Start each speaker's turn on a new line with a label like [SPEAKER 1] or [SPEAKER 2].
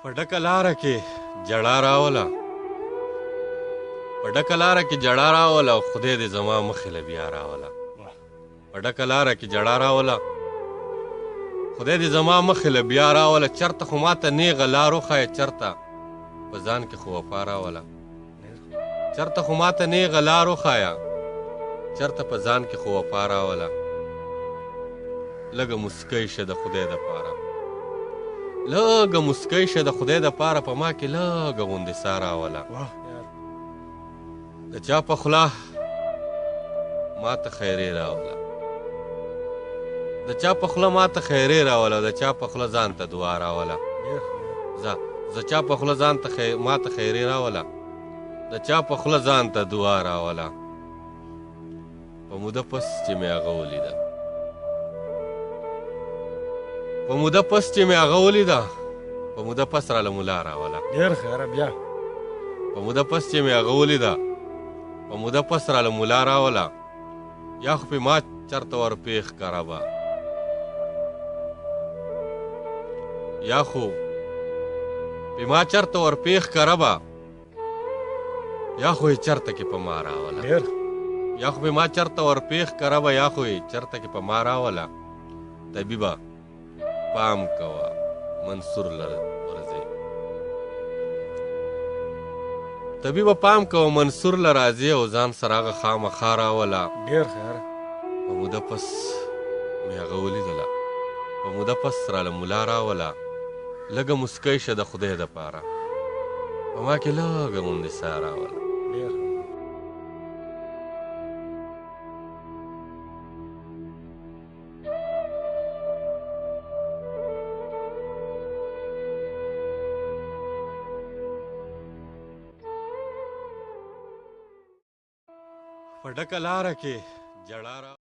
[SPEAKER 1] په ډکه لاره کې جړا راوله په ډکه لاره کې جړا راوله او خدای دې زما مخې له بیا راوله په ډکه لاره کې جړا راوله خدای دې زما مخې له بیا راوله چرته خو ماته نیغه لار وښایه چرته په ځان کې خو وفا راوله چرته خو ماته نیغه لار وښایه چرته په ځان کې خو وفا راوله لږه مسکی شه د خدای دپاره لږه مسکی شه د خدای دپاره په ما کې لږه غوندې سا راوله د چا په خوله ماته خیرې راوله د چا په خوله ماته خیرې راوله د چا په خوله ځان ته دعا راوله د چا په خوله ځان ته ماته خیرې راوله د چا په خوله ځان ته دعا راوله په موده پس چې مې هغه ولیده په موده پس چې مې هغه ولیده په موده پس راله ملا راوله
[SPEAKER 2] ډېر ښه بیا
[SPEAKER 1] په موده پس چې مې هغه ولیده په موده پس راله ملا راوله یا خو پې ما چرته ورپېښ کړه به یا خو پې ما چرته ورپېښ کړه به یا خو یې چرته کې په ما راوله یا خو پې ما چرته ورپېښ کړه به یا خو یې چرته کې په ما راوله طبیبه پام کوه منصور لرځې طبیبه پام کوه منصور له راځې او ځان سره هغه خامخا راوله
[SPEAKER 2] ډېر ښه
[SPEAKER 1] په موده پس مې هغه ولیدله په موده پس راله ملا راوله لږه مسکی شه د خدای دپاره په ما کې لږه غوندې سا راوله
[SPEAKER 2] ډېر
[SPEAKER 1] په ډکه لاره کې جړا